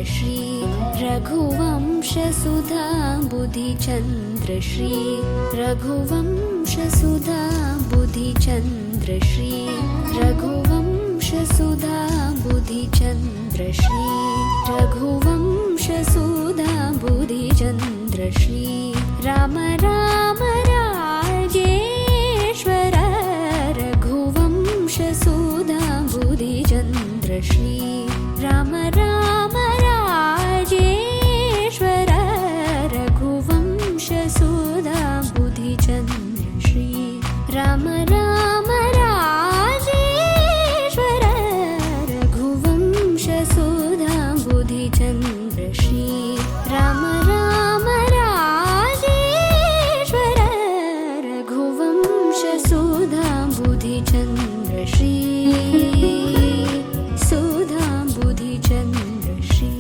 श्री रघुवंशसुधा बुधिचन्द्र श्री रघुवंशसुधा बुधिचन्द्र श्री रघुवंशसुधा बुधिचन्द्र श्री रघुवंशसुधा बुधिचन्द्र श्री राम राम राजेश्वर रघुवंशसुधा बुधिचन्द्र श्री राम राम राजेश्वर रघुवंशसुधा बुधिचन्द्र श्री राम राम राजेश्वर रघुवंशसुधा बुधिचन्द्र श्री राम राम राजेश्वर रघुवंशसुधा बुधिचन्द्र श्री सुधा बुधिचन्द्र श्री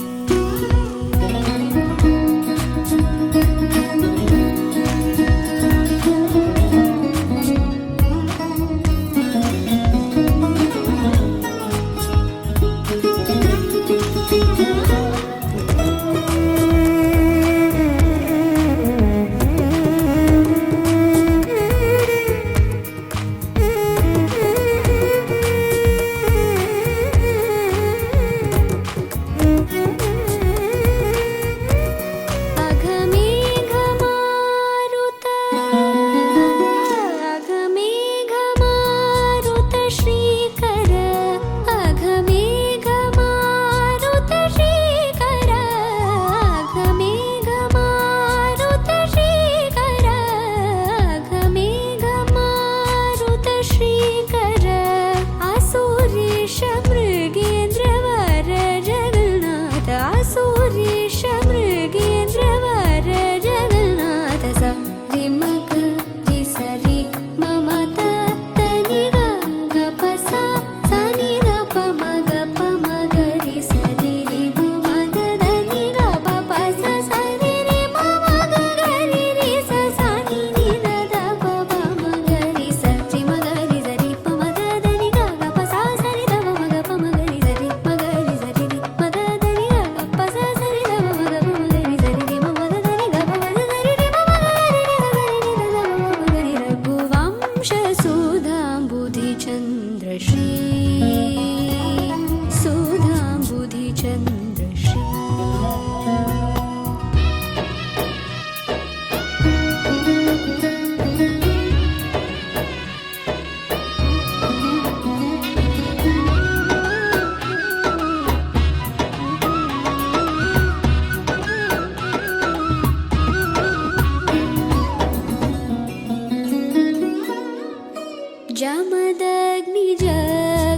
जमदग्निज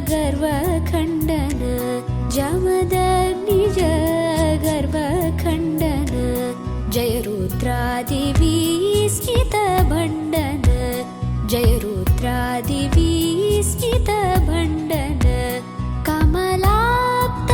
गर्वखण्डन जमदग्निज गर्वखण्डन जय रुद्रादिवी स्मितभण्डन जय रुद्रादिवी स्मितभण्डन कमलाप्त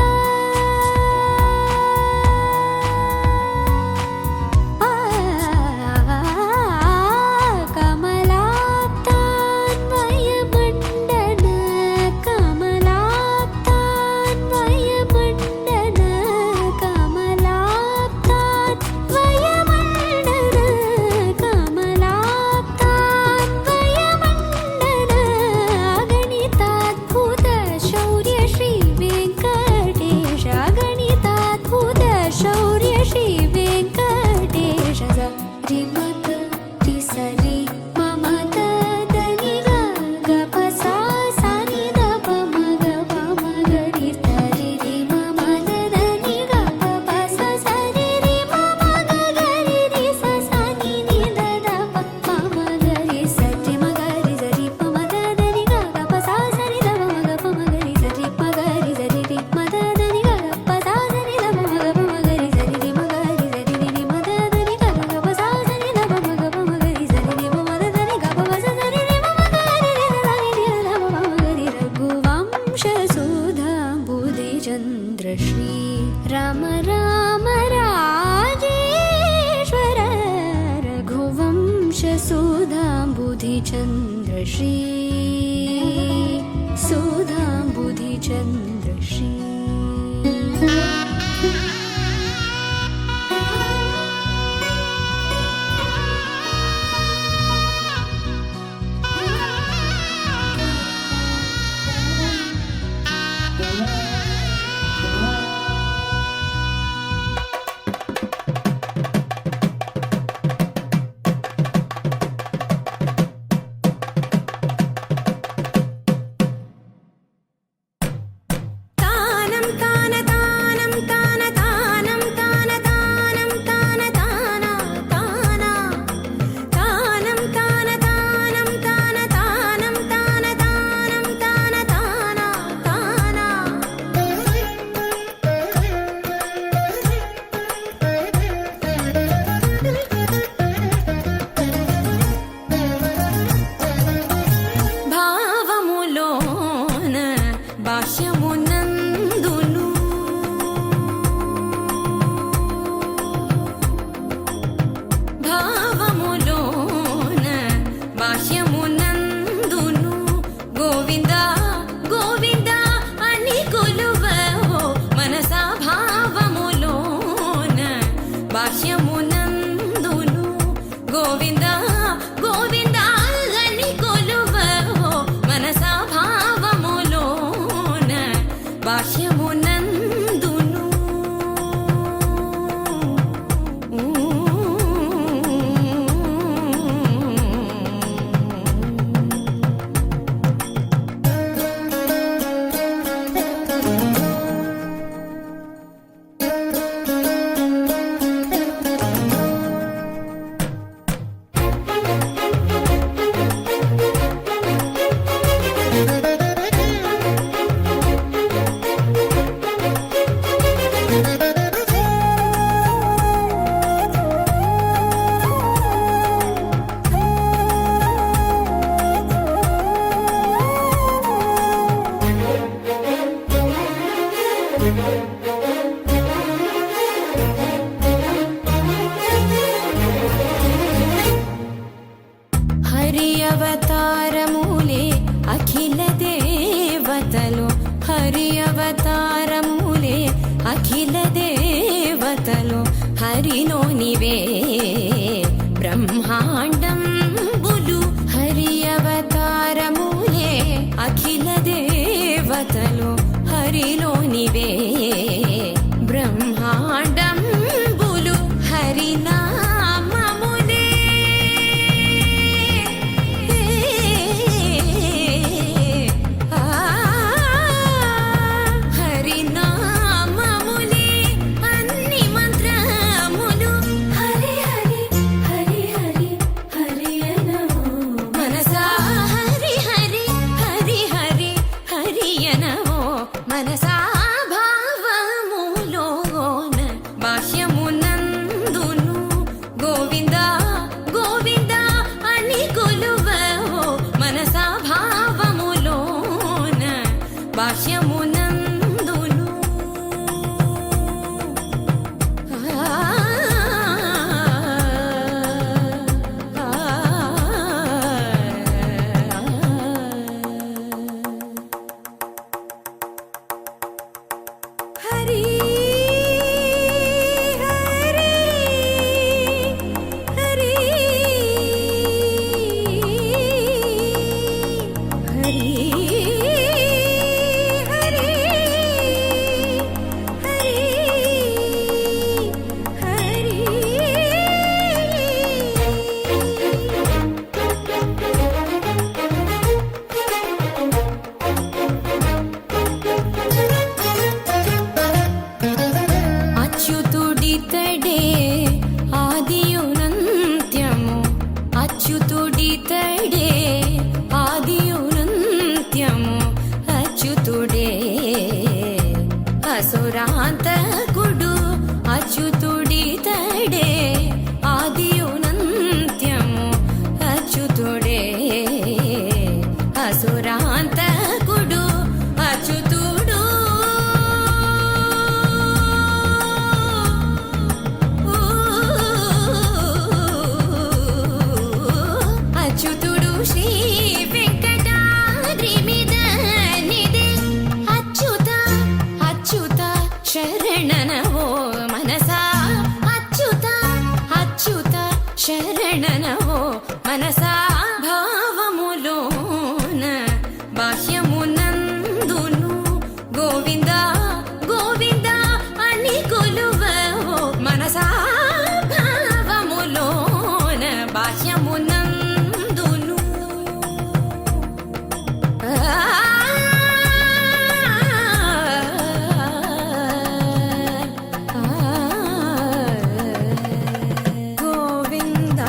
राम राम राजेश्वर रघुवंशसुधा बुधिचन्द्र श्री सुधा बुधिचन्द्र श्री గోవింద గోవింద అని కొలువవో మనసా భావములోన బాహ్యమునందును హరి అవతారములే అఖిల దేవతలు హరి అవతారములే అఖిల దేవతలు హరిలోనివే బ్రహ్మాండంబులు హరి అవతారములే అఖిల దేవతలు హరిలోనివే బ్రహ్మాండంబులు హరినామములే హరినామములే అన్ని మంత్రములు హరి హరి హరి హరి హరి అనవో మనసా హరి హరి హరి హరి హరి అనవో మనసా భావములోన బాహ్యమునందును గోవింద గోవింద అని కొలువవో మనసా భావములోన బాహ్యమునందును హరి హరి హరి హరి హరి హరి అచ్యుతుడితడే ఆదియునంత్యము అచ్యుతుడితడే ఆదియునంత్యము అచ్యుతుడే అసురాంతకుడు అచ్యుతుడితడే ఆదియునంత్యము అచ్యుతుడే అసురాంతకుడు అచ్యుతుడు అచ్యుతుడు శ్రీ వెంకటాద్రి మీద నిదే అచ్యుత అచ్యుత శరణనవో మనసా అచ్యుత అచ్యుత శరణనవో మనసా భావములోన బాహ్యమునందును గోవింద గోవింద అని కొలువవో మనసా భావములోన బాహ్యమునందును గోవింద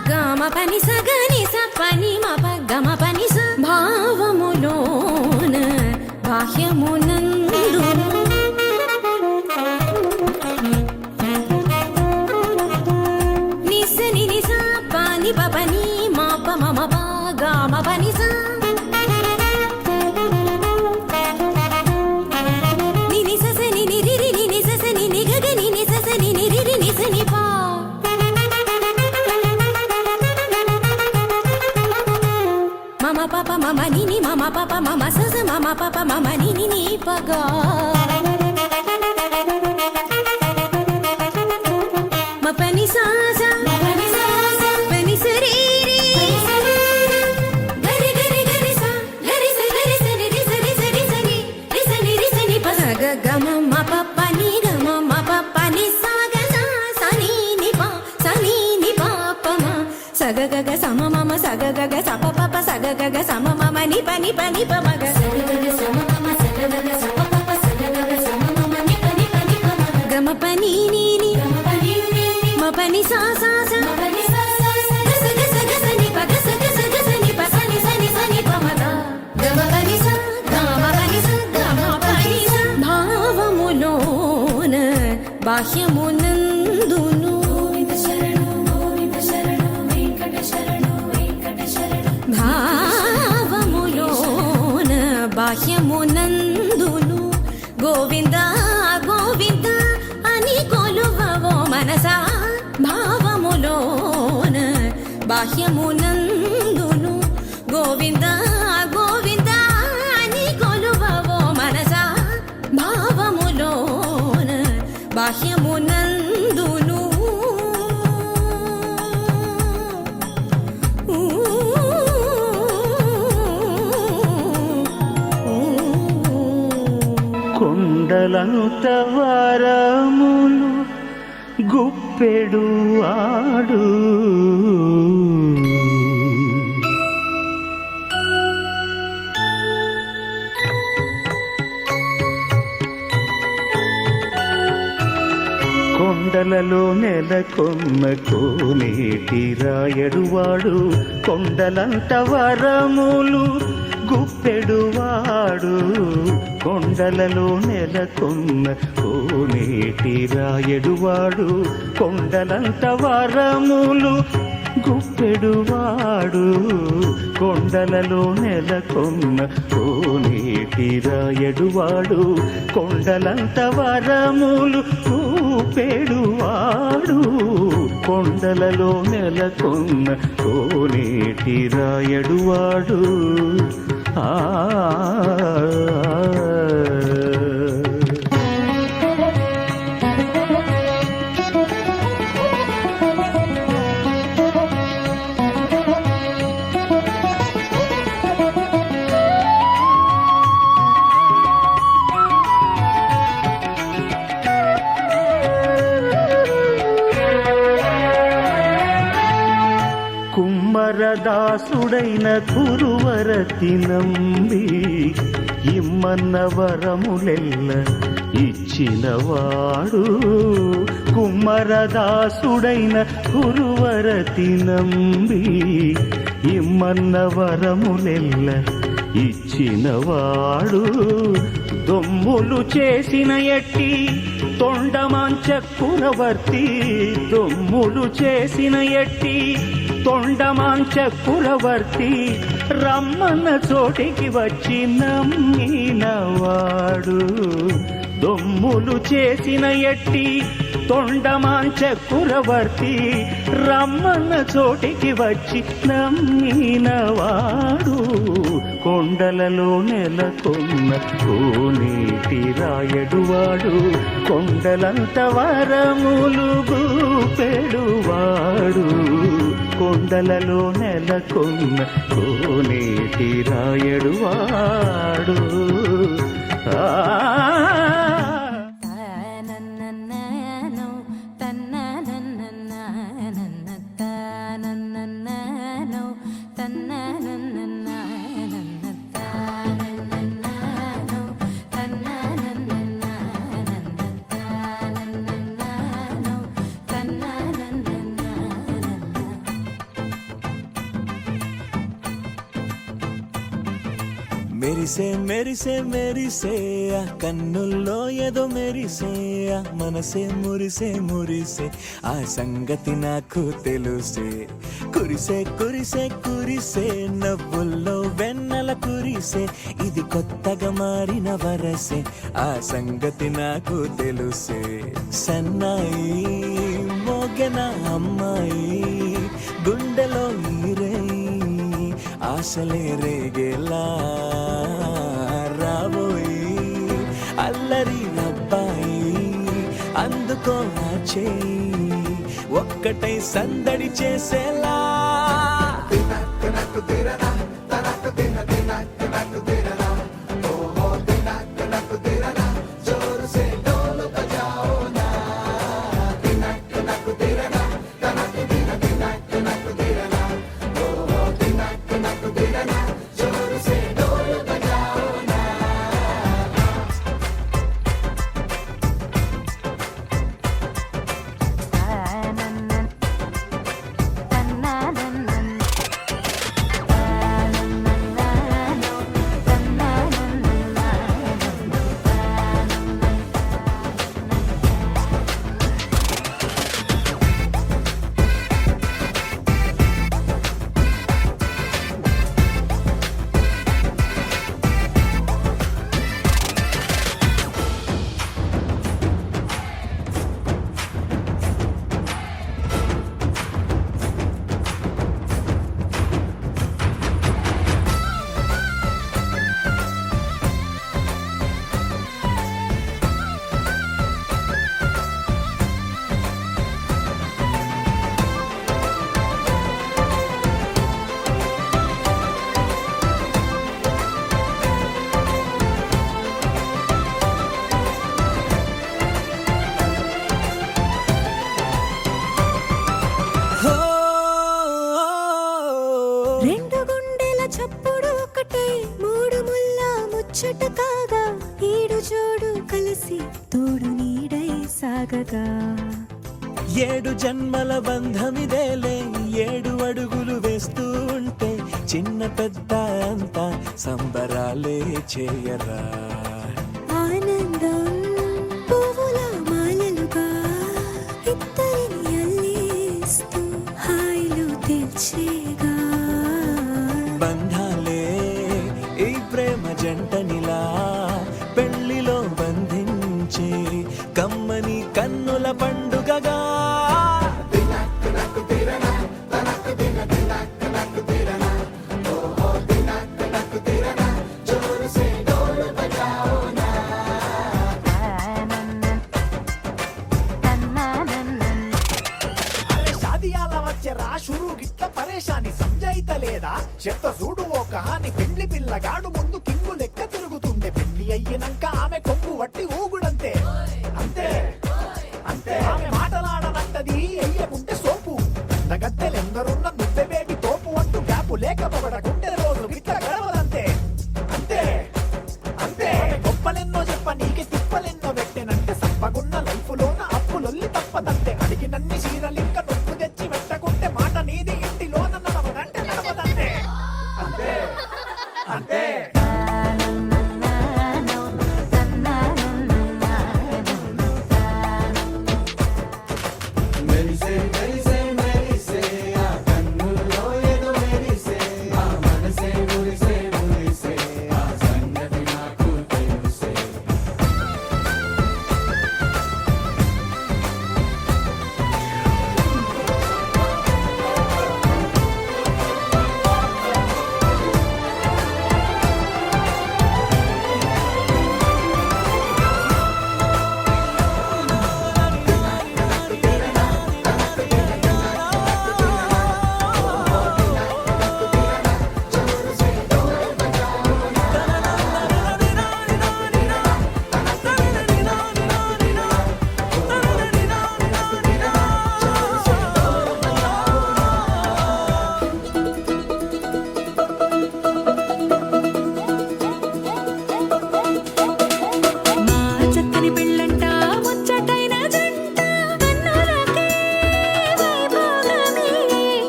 గమ పని సగని సపని మప గమ పని స భావములోన బాహ్యమునందును నిసని నిస పాని పపని మాప మమ పా గమ పని స నిని ససని నిరి నిని ససని నిగగని ని ససని నిరి నిసని పా మమ పాప మమ నిని మమ పాప మమ సస మమ పాప మమ నిని ని పగా సగ గగ సమ మమ సగ గగ సప పప సగ గగ సమ మమ ని ప ని ప ని ప మగ గమ ప ని ని ని మ ప ని సా సా సా గ స గ స ని ప గ స గ స గ స ని ప స ని స ని స ని ప మ ద గమ ప ని స గమ ప ని స గమ ప ని స భావములోన బాహ్యమునందును భావములోన బాహ్యమునందును గోవింద గోవింద అని కొలువవో మనసా భావములోన బాహ్యమునందును గోవింద గోవింద అని కొలువవో మనసా భావములోన బాహ్యమునందును కొండలంత వరములు గుప్పెడు ఆడు కొండలలో నెలకొన్న కోనేటి రాయడువాడు కొండలంత వరములు గుప్పెడువాడు కొండలలో నెలకొన్న కోనేటి రాయడువాడు కొండలంత వరములు గుప్పెడువాడు కొండలలో నెలకొన్న కోనేటి రాయడువాడు కొండలంత వరములు గుప్పెడువాడు కొండలలో నెలకొన్న కోనేటి రాయడువాడు ఆ కుమ్మరదాసుడైన కురువరతి నంబి ఇమ్మన్న వరములెల్ల ఇచ్చినవాడు కుమ్మరదాసుడైన కురువరతి నంబి ఇమ్మన్న వరములెల్ల ఇచ్చినవాడు దొమ్ములు చేసిన ఎట్టి తొండమాంచ కురవర్తి దొమ్ములు చేసిన ఎట్టి తొండమాంచ కురవర్తి రమ్మన్న చోటికి వచ్చి నమ్మినవాడు దొమ్ములు చేసిన ఎట్టి తొండమాంచ కురవర్తి రమ్మన్న చోటికి వచ్చి నమ్మినవాడు కొండలలో నెలకొన్న కోనేటి రాయడువాడు కొండలంత వరములు గుప్పెడువాడు కొండలలో నెలకొన్న కోనేటి రాయడువాడు మెరిసే మెరిసే మెరిసే ఆ కన్నుల్లో ఏదో మెరిసే ఆ మనసే మురిసే మురిసే ఆ సంగతి నాకు తెలుసే కురిసే కురిసే కురిసే నవ్వుల్లో వెన్నెల కురిసే ఇది కొత్తగా మారిన వరసే ఆ సంగతి నాకు తెలుసే సన్నాయి మోగెన అమ్మాయి గుండెలో ఈరే ఆశలే రేగేలా రాబోయి అల్లరి అబ్బాయి అందుకో నా చేయి ఒక్కటై సందడి చేసేలా సాగగా 7 జన్మల బంధమిదేలే 7 అడుగులు వేస్తూ ఉంటే చిన్న పెద్ద అంతా సంబరాలే చేయరా ఆనందం పువ్వుల మాలలుగా ఇద్దరిని అల్లేస్తూ హాయిలు తెచ్చేగా బంధాలే ఈ ప్రేమ జంటనిలా పెళ్లిలో బంధించి కమ్మని కన్నుల పండుగగా వచ్చరా షురు గిట్ల పరేషాని సంజాయితలేదా చెత్త చూడు ఓ కహాని పెళ్లి పిల్లగాడు ముందు కింగు లెక్క తిరుగుతుండే పెళ్లి అయ్యినాక ఆమె కొంగు వట్టి ఊగుడంతే అంతే అంతే ఆమె మాటలాడనంటది అయ్యకుంటే సోపు నగద్దెలెందరున్న నువ్వే బేబీ తోపు అంటూ గ్యాపు లేకపోవడకుంటే రోజు గిట్ల గడవదంతే అంతే అంతే గొప్పలెన్నో చెప్ప నీకే తిప్పలెన్నో పెట్టెనంటే సప్పగున్న లైఫ్ లోన అప్పులొల్లి తప్పదంతే అడిగినన్ని చీరలింక నొప్పు తెచ్చి పెట్టకుంటే మాట నీది ఇంటిలోన నడవదంటే నడవదంతే అంతే అంతే మా చక్కని పెళ్ళంట ముచ్చటైన జంట కన్నులకే వైభోగమే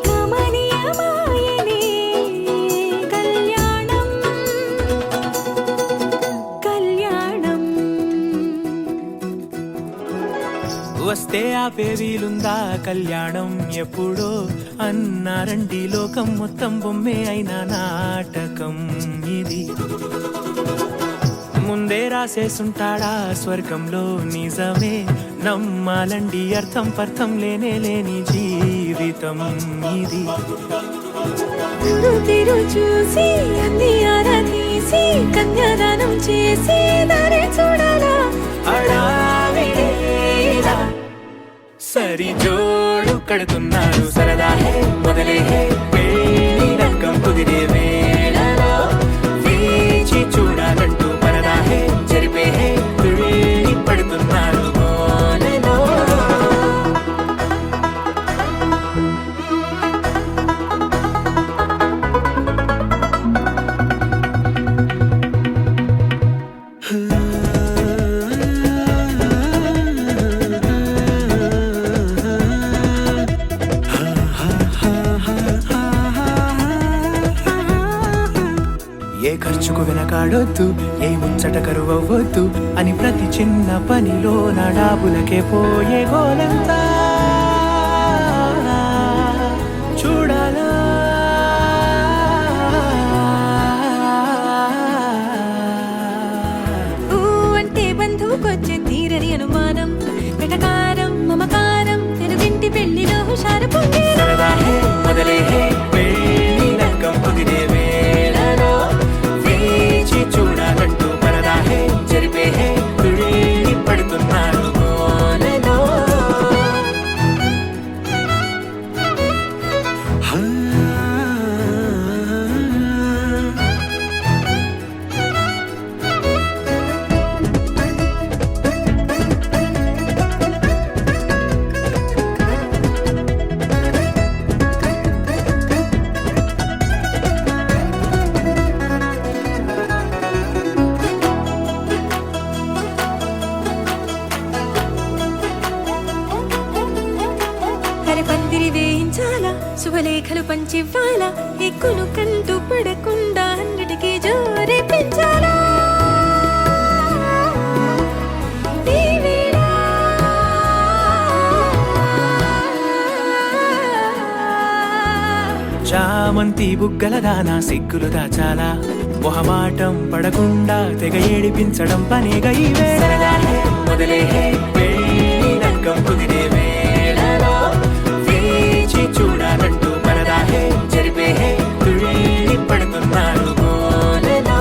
కమనీయమాయనే కళ్యాణం కళ్యాణం వస్తే ఆపే వీలుందా కళ్యాణం ఎప్పుడో అన్నారండి లోకం మొత్తం బొమ్మే అయిన నాటకం ఇది ముందే రాసేసుంటాడా స్వర్గంలో నిజమే నమ్మాలండి అర్థం పర్థం లేనే లేని జీవితం ఇది తిరు చూసి అన్ని ఆరాధీసి కన్యాదానం చేసి దారి చూడాలా అడావిడేలా సరి జోడు కడుతున్నారు సరదా హే మొదలే హే పెళ్లి రంగం కుదిరే వేళలో వేచి చూడాలంటూ పరదా హే జరిపే హే తుళ్ళి పడుతున్నారు గోలలో ఏ ఖర్చుకు వెనకాడొద్దు ఏ ముచ్చట కరువవ్వద్దు అని ప్రతి చిన్న పనిలో నా డాబులకే పోయే గోలంతా చూడాలా ఊ అంటే బంధువుకొచ్చే తీరని అనుమానం వెటకారం మమకారం తెలుగింటి పెళ్లిలో హుషారు పొంగే సరదా హే మొదలే హే పెళ్లి రంగం కుదిరే వేళలో వేచి చూడాలంటూ పరదా హే జరిపే హే తుళ్ళి పడుతున్నారు గోలలో మరి పందిరి వేయించాలా, శుభలేఖలు పంచివ్వాలా, ఎక్కులు కంటూ పడకుండా అన్నిటికీ జోరే పెంచాలా. చామంతి బుగ్గల దానా సిగ్గులు దాచాలా, మొహమాటం పడకుండా తెగ ఏడిపించడం పనేగా ఈ వేళ. మొదలే పెళ్లి రంగం కుదిరే వేళలో వేచి చూడాలంటూ పరదాహే జరిపే తుళ్ళి పడుతున్నాడు గోలలో.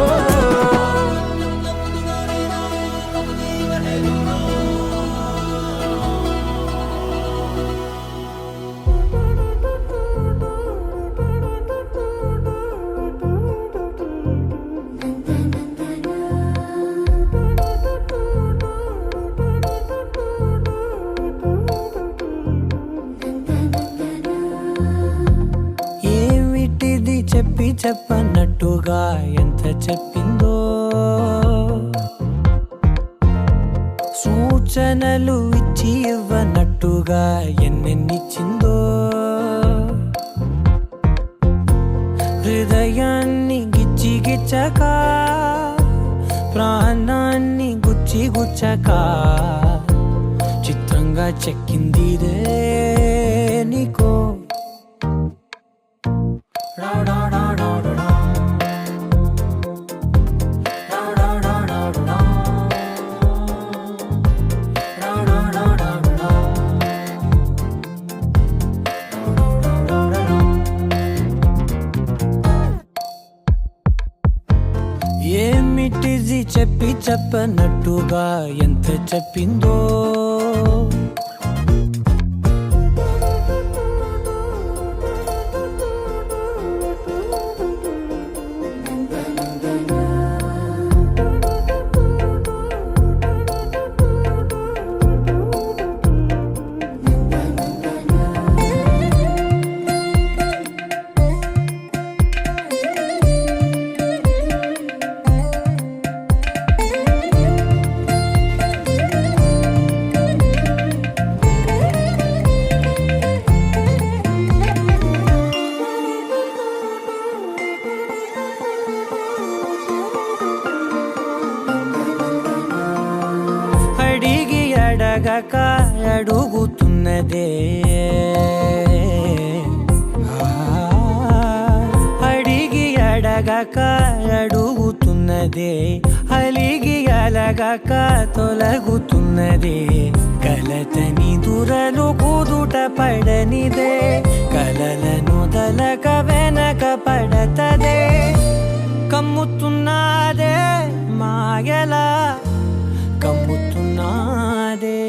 చెప్పన్నట్టుగా ఎంత చెప్పిందో, సూచనలు ఇచ్చి ఇవ్వనట్టుగా ఎన్నెన్నిచ్చిందో, హృదయాన్ని గిచ్చి గిచ్చక ప్రాణాన్ని గుచ్చి గుచ్చక చిత్రంగా చెక్కిందిదే నీకో. ఏమిటిది చెప్పి చెప్పనట్టుగా ఎంత చెప్పిందో, అడిగి అడగక అడుగుతున్నదే, అడిగి అడగక అడుగుతున్నదే, అలిగి అలగక తొలగుతున్నదే, కలతని దురలు కుదుట పడనిదే, కలలను దలక వెనక పడతదే, కమ్ముతున్నదే మాయలా కమ్ముతున్నదే.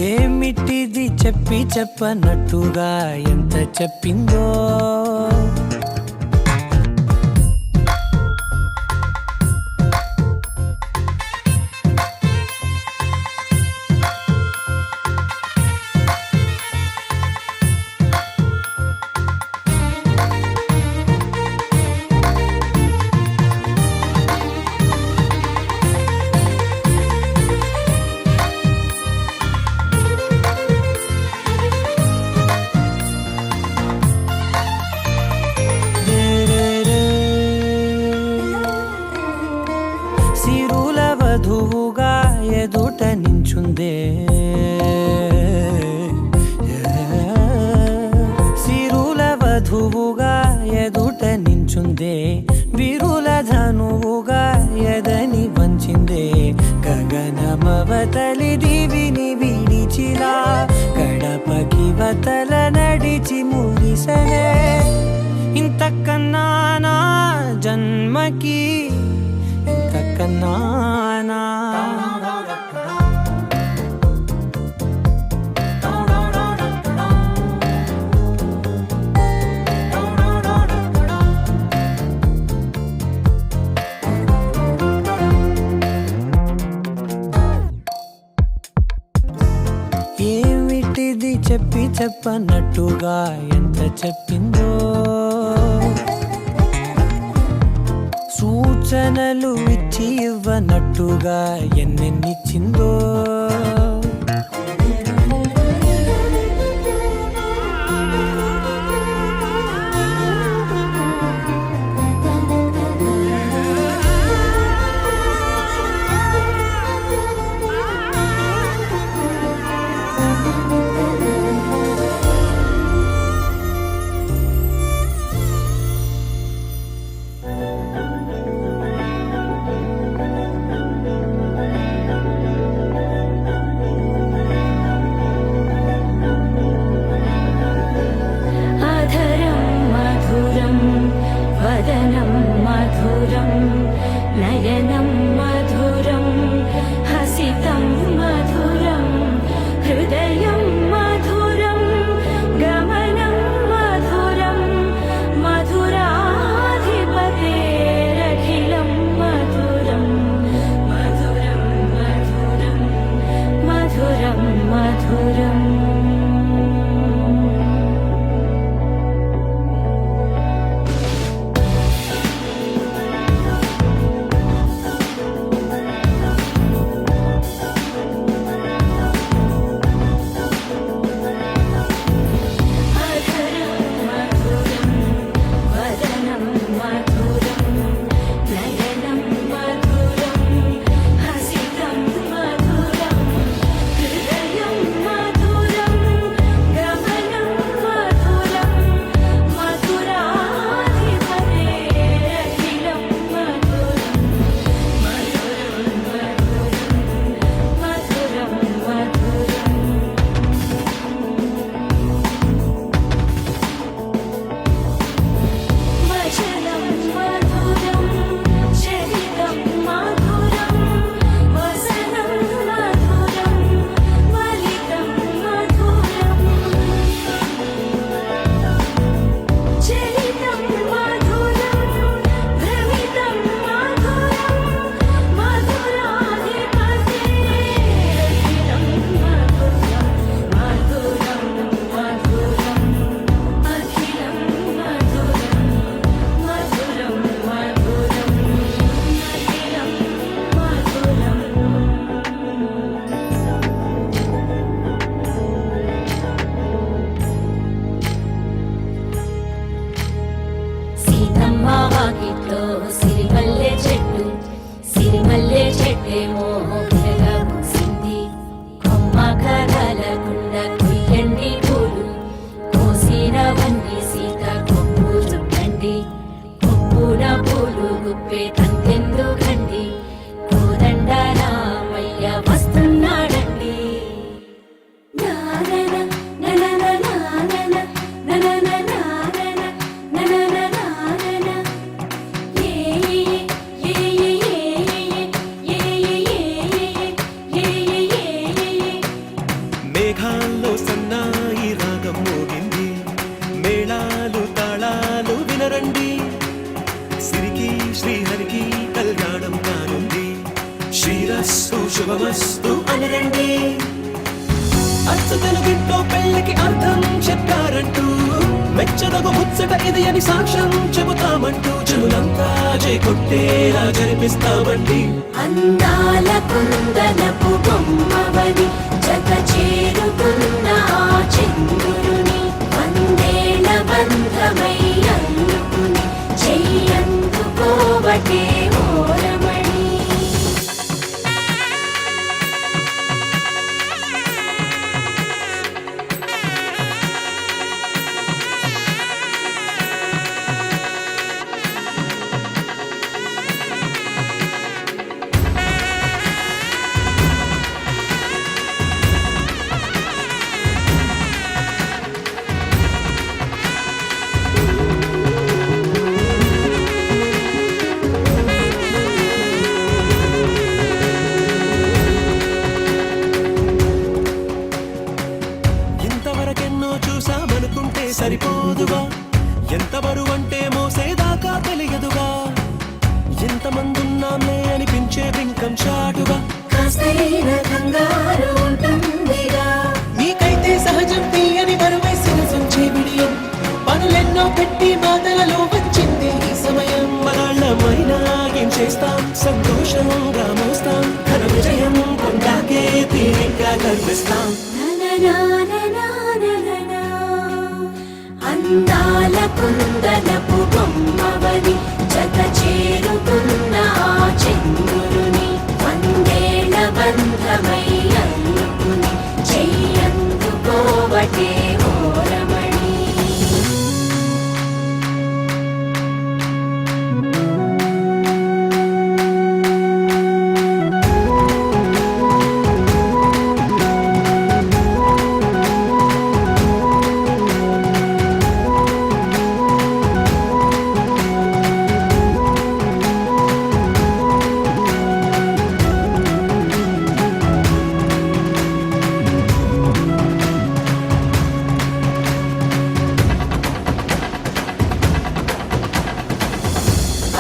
ఏమిటిది చెప్పి చెప్పనట్టుగా ఎంత చెప్పిందో, వధువుగా ఎదుట నించుందే, సిరుల వధువుగా ఎదుట నించుందే, విరుల ధనువుగా ఎదని వంచిందే, గగనమవతలి దివిని విడిచిలా గడపకి వతల నడిచి మురిసనే, ఇంతకన్నా నా జన్మకి ఇంతకన్నానా. చెప్పి చెప్పనట్టుగా ఎంత చెప్పిందో, సూచనలు ఇచ్చి ఇవ్వనట్టుగా ఎన్నెన్నిచ్చిందో. అధరం మధురం వదనం మధురం నయనం మధురం హసితం మధురం హృదయం మధురం గమనం మధురం మధురాధిపతేరఖిలం మధురం మధురం మధురం మధురం మధురం. అధరం మధురం వదనం మధురం నయనం మధురం హసితం మధురం హృదయం మధురం గమనం మధురం మధురాధిపతేరఖిలం మధురం మధురం మధురం మధురం మధురం. వచనం మధురం చరితం మధురం వసనం మధురం వలితం మధురం చరితం మధురం భ్రమితం మధురం మధురాధిపతేరఖిలం మధురం మధురం మధురం అఖిలం మధురం మధురం మధురం అఖిలం మధురం. సీతమ్మ వాకిట్లో సిరిమల్లె చెట్టు, సిరిమల్లె చెట్టేమో విరగా పూసింది. కొమ్మ కదలకుండా కొయ్యండి పూలు, కోసినవన్నీ సీత కొప్పు చుట్టండి. కొప్పున పూలు గుప్పే తంతెందుకండి, కోదండ రామయ్య వస్తున్నాడండి. నానన ననన నానన ననన నానన ననన నానన ఏ ఏ ఏ ఏ ఏ ఏ ఏ మేఘాల్లో సన్నాయి రాగం మోగింది, మేళాలు తాళాలు వినరండి. సిరికి శ్రీహరికి కళ్యాణం కానుంది, శ్రీరస్తు శుభమస్తు అనరండి. అచ్చు తెలుగింట్లో పెళ్లికి అర్థం చెప్పారంటూ, మెచ్చదగు ముచ్చట ఇది అని సాక్ష్యం చెబుతామంటూ, జనులంతా జై కొట్టేలా జరిపిస్తామండి. అందాల కుందనపు బొమ్మవని జత చేరుకున్న ఆ చంద్రుని వందేల బంధమై అందుకుని చెయ్యందుకోవటే ఓరమణి. సరిపోదుగా, ఎంత బరువంటే మోసేదాకా తెలియదుగా, ఎంతమందున్నామే అనిపించే బింకం చాటుగా, కాస్తైన కంగారు ఉంటుందిగా. నీకైతే సహజం పెట్టి మాటలలో వచ్చింది ఈ సమయం మనాళ్ళమైనా ఏం చేస్తాం సంతోషంగా మోస్తాం ఘన విజయం కొండాకే తీరిగ్గా కనిపిస్తాం అందాల కుందనపు బొమ్మవని జత చేరుతున్న ఆ చంద్రుని వందేళ్ల బంధమై అల్లుకుని చెయ్యందుకోవటే ఓరమణి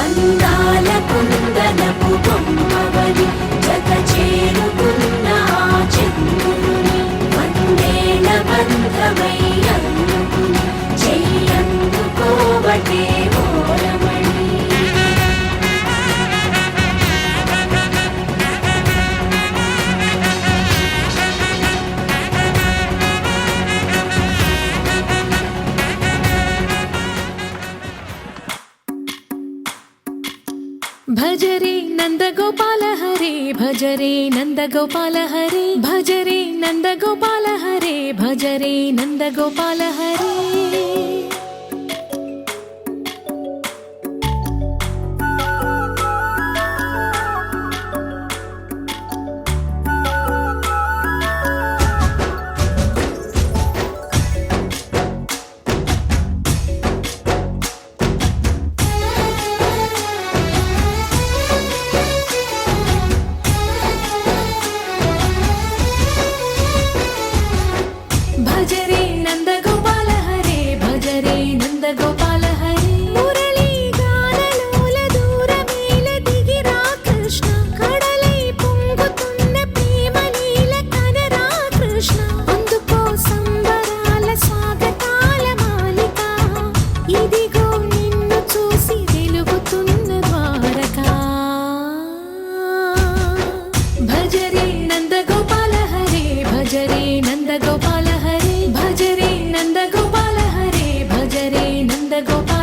అందాల కుందనపు బొమ్మవని జత చేరుకున్న ఆ చంద్రుని వందేళ్ల బంధమై అల్లుకుని చెయ్యందుకోవటే ఓరమణి భజరే నందగోపాల హరే భజరే నందగోపాల హరే భజరే నందగోపాల హరే భజరే నందగోపాల హరే భజరే నందగోపాల హరే భజరే నందగోపాల హరే మురళీ గానలోల దూరమేల దిగిరా కృష్ణ కడలై పొంగుతున్న ప్రేమ నీల కనరా కృష్ణ అందుకో సంబరాల స్వాగతాల మాలిక ఇదిగో నిన్ను చూసి వెలుగుతున్న ద్వారకా భజరే నందగోపాల హరే భజరే నందగోపాల హరే భజరే నందగోపాల హరే భజరే నందగోపాల